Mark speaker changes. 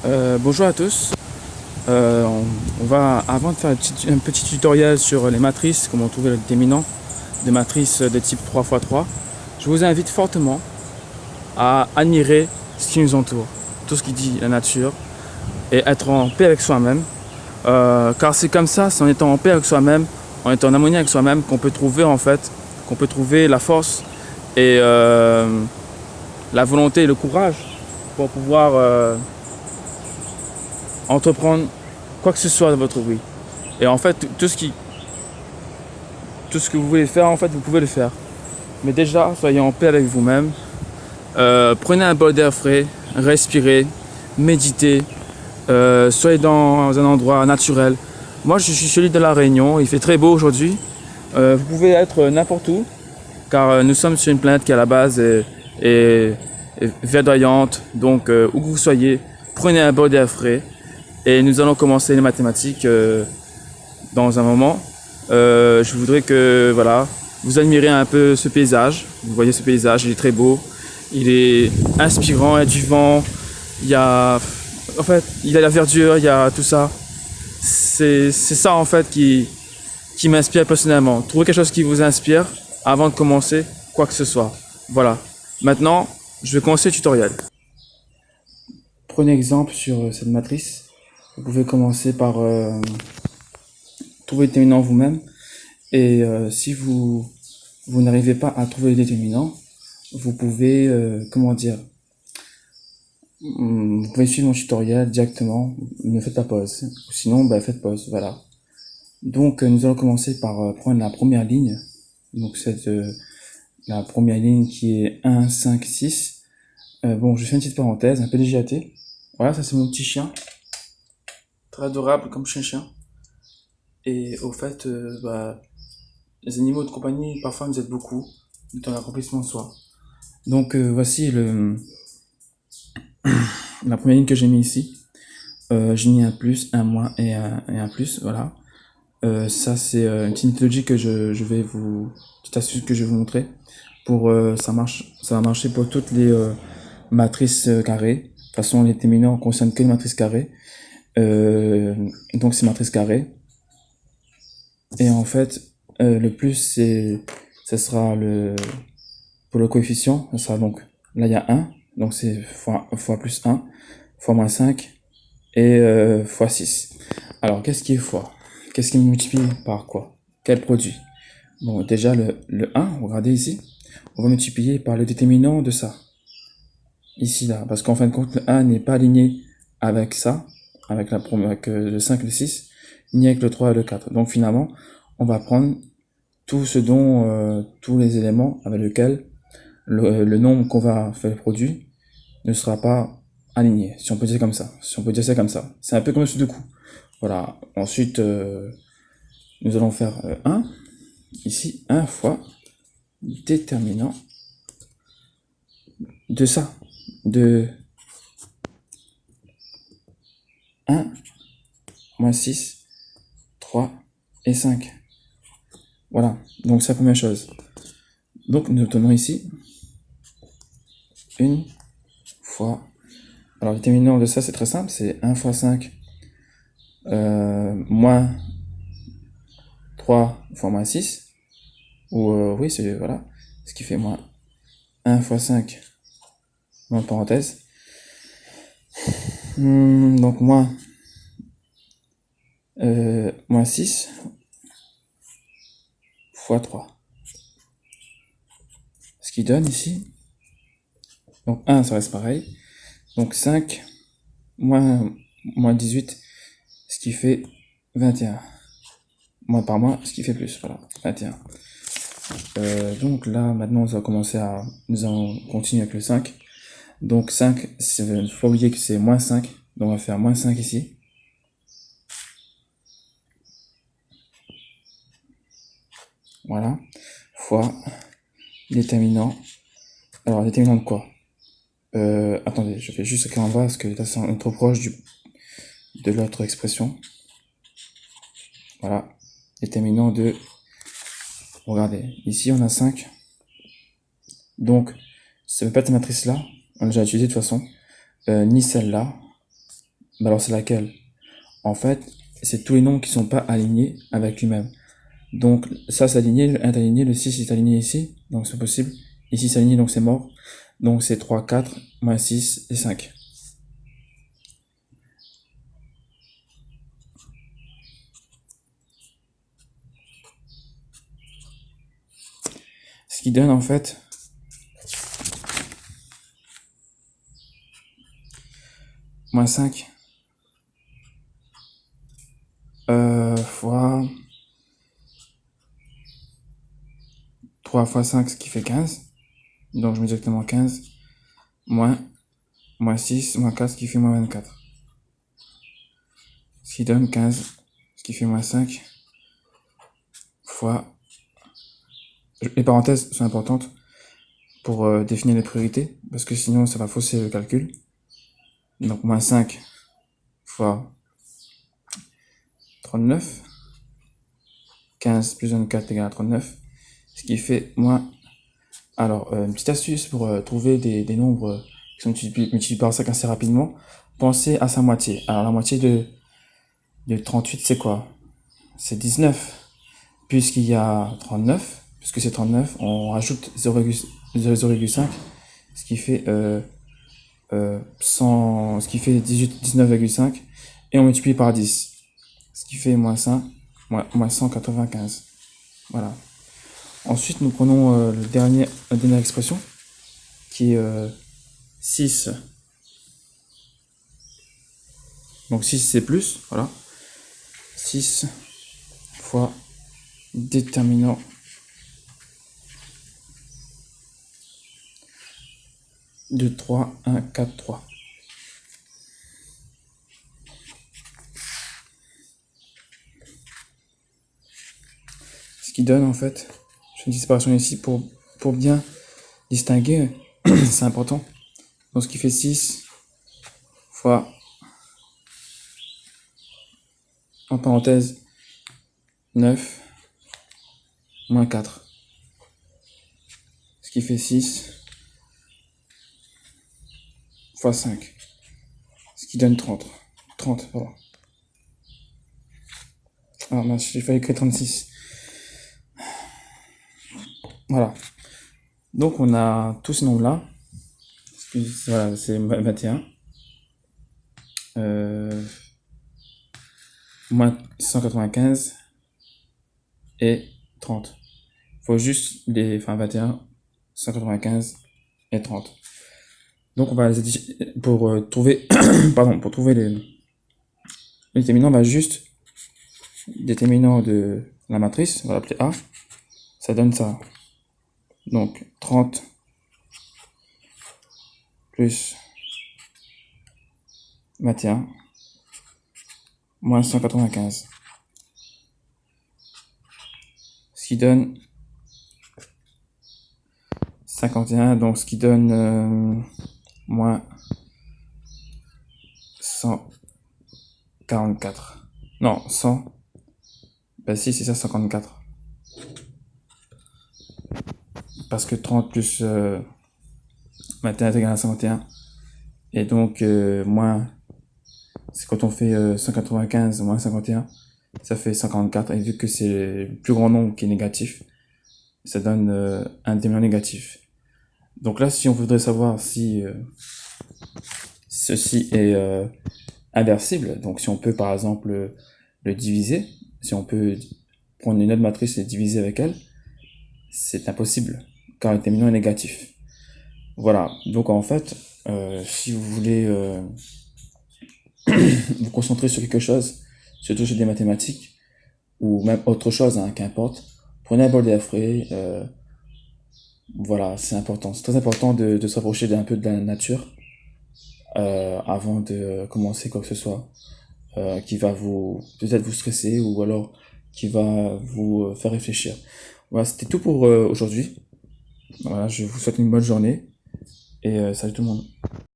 Speaker 1: Bonjour à tous. On va, avant de faire un petit tutoriel sur les matrices, comment trouver le déterminant des matrices de type 3x3, je vous invite fortement à admirer ce qui nous entoure, tout ce qui dit la nature, et être en paix avec soi-même. Car c'est comme ça, c'est en étant en paix avec soi-même, en étant en harmonie avec soi-même, qu'on peut trouver qu'on peut trouver la force et la volonté et le courage pour pouvoir entreprendre quoi que ce soit dans votre vie. Et en fait, tout ce que vous voulez faire, en fait, vous pouvez le faire. Mais déjà, soyez en paix avec vous-même. Prenez un bol d'air frais, respirez, méditez, soyez dans un endroit naturel. Moi, je suis celui de La Réunion, il fait très beau aujourd'hui. Vous pouvez être n'importe où, car nous sommes sur une planète qui à la base est verdoyante. Donc, où que vous soyez, prenez un bol d'air frais. Et nous allons commencer les mathématiques dans un moment. Je voudrais que voilà, vous admirez un peu ce paysage. Vous voyez ce paysage, il est très beau, il est inspirant, il y a du vent, il y a, en fait, il y a la verdure, il y a tout ça. C'est ça en fait qui m'inspire personnellement. Trouvez quelque chose qui vous inspire avant de commencer quoi que ce soit. Voilà. Maintenant, je vais commencer le tutoriel. Prenez exemple sur cette matrice. Vous pouvez commencer par trouver le déterminant vous-même. Et si vous n'arrivez pas à trouver le déterminant, vous pouvez, vous pouvez suivre mon tutoriel directement, ne faites pas pause. Ou sinon, faites pause, voilà. Donc, nous allons commencer par prendre la première ligne. Donc, la première ligne qui est 1, 5, 6. Bon, je fais une petite parenthèse, un peu de JAT. Voilà, ça c'est mon petit chien. Très adorable comme chien. Et au fait, les animaux de compagnie parfois nous aident beaucoup dans l'accomplissement de soi. Donc voici la première ligne que j'ai mis ici. J'ai mis un plus, un moins et un plus, voilà. Ça c'est une petite méthodologie que petite astuce que je vais vous montrer. Ça va marcher pour toutes les matrices carrées. De toute façon, les déterminants ne concernent que les matrices carrées. Donc c'est matrice carrée. Et en fait, le plus ça sera pour le coefficient, ça sera donc, là il y a 1, donc c'est fois plus 1, fois moins 5, et fois 6. Alors, qu'est-ce qui est fois? Qu'est-ce qui multiplie par quoi? Quel produit? Bon, déjà, le 1, regardez ici, on va multiplier par le déterminant de ça. Ici, là, parce qu'en fin de compte, le 1 n'est pas aligné avec ça, avec le 5 et le 6, ni avec le 3 et le 4. Donc, finalement, on va prendre tout ce dont, tous les éléments avec lesquels le nombre qu'on va faire le produit ne sera pas aligné, si on peut dire comme ça. Si on peut dire ça comme ça. C'est un peu comme un sudoku. Voilà. Ensuite, nous allons faire 1. Ici, 1 fois déterminant de ça. De 1, moins 6, 3 et 5. Voilà. Donc, c'est la première chose. Donc, nous obtenons ici 1 fois. Alors, le déterminant de ça, c'est très simple. C'est 1 fois 5 moins 3 fois moins 6. Ou oui, c'est voilà. Ce qui fait moins 1 fois 5, moins parenthèse. Donc moins 6 fois 3. Ce qui donne ici, donc 1 ça reste pareil. Donc 5 moins 18, ce qui fait 21. Moins par moins, ce qui fait plus, voilà, 21. Donc là, maintenant, nous allons continuer avec le 5. Donc 5, il ne faut pas oublier que c'est moins 5. Donc on va faire moins 5 ici. Voilà. Fois déterminant. Alors, déterminant de quoi? Attendez, je fais juste écrire en bas parce que là, c'est trop proche de l'autre expression. Voilà. Déterminant de... Regardez, ici, on a 5. Donc, ça ne peut pas être cette matrice-là. On l'a déjà utilisé de toute façon. Ni celle-là. Bah alors c'est laquelle? En fait, c'est tous les nombres qui sont pas alignés avec lui-même. Donc ça c'est aligné, le 1 est aligné, le 6 est aligné ici, donc c'est possible. Ici c'est aligné, donc c'est mort. Donc c'est 3, 4, moins 6 et 5. Ce qui donne en fait moins 5 fois 3 fois 5, ce qui fait 15. Donc je mets exactement 15, moins 6, moins 4, ce qui fait moins 24. Ce qui donne 15, ce qui fait moins 5, fois... Les parenthèses sont importantes pour définir les priorités, parce que sinon ça va fausser le calcul. Donc moins 5 fois 39, 15 plus 24 égale à 39, ce qui fait moins... Alors, une petite astuce pour trouver des nombres qui sont multipliés par 5 assez rapidement, pensez à sa moitié. Alors la moitié de 38 c'est quoi? C'est 19. Puisqu'il y a 39, puisque c'est 39, on rajoute 0,5, ce qui fait 100, ce qui fait 19,5, et on multiplie par 10, ce qui fait moins 5, moins 195. Voilà. Ensuite, nous prenons la dernière expression, qui est 6. Donc 6 c'est plus, voilà. 6 fois déterminant de 3, 1, 4, 3. Ce qui donne en fait, je fais une séparation ici pour bien distinguer, c'est important. Donc ce qui fait 6 fois, en parenthèse, 9 moins 4. Ce qui fait 6 fois 5. Ce qui donne 30. 30, pardon. Ah mince, j'ai failli écrire 36. Voilà. Donc on a tous ces nombres-là. Voilà, c'est 21. Moins 195 et 30. Faut juste enfin 21, 195 et 30. Donc on va pour trouver pardon, pour trouver les déterminants, on va juste déterminant de la matrice, on va l'appeler A. Ça donne ça. Donc 30 plus 21 moins 195. Ce qui donne 51, donc ce qui donne moins 144. Non, 100. Bah si, c'est ça, 144. Parce que 30 plus 21 est égal à 51. Et donc, moins... C'est quand on fait 195 moins 51, ça fait 144. Et vu que c'est le plus grand nombre qui est négatif, ça donne un déterminant négatif. Donc là, si on voudrait savoir si ceci est inversible, donc si on peut par exemple le diviser, si on peut prendre une autre matrice et diviser avec elle, c'est impossible, car le déterminant est négatif. Voilà, donc en fait, si vous voulez vous concentrer sur quelque chose, surtout sur des mathématiques, ou même autre chose, hein, qu'importe, prenez un bol d'air frais, voilà, c'est important. C'est très important de se rapprocher un peu de la nature avant de commencer quoi que ce soit qui va peut-être vous stresser ou alors qui va vous faire réfléchir. Voilà, c'était tout pour aujourd'hui. Voilà, je vous souhaite une bonne journée et salut tout le monde.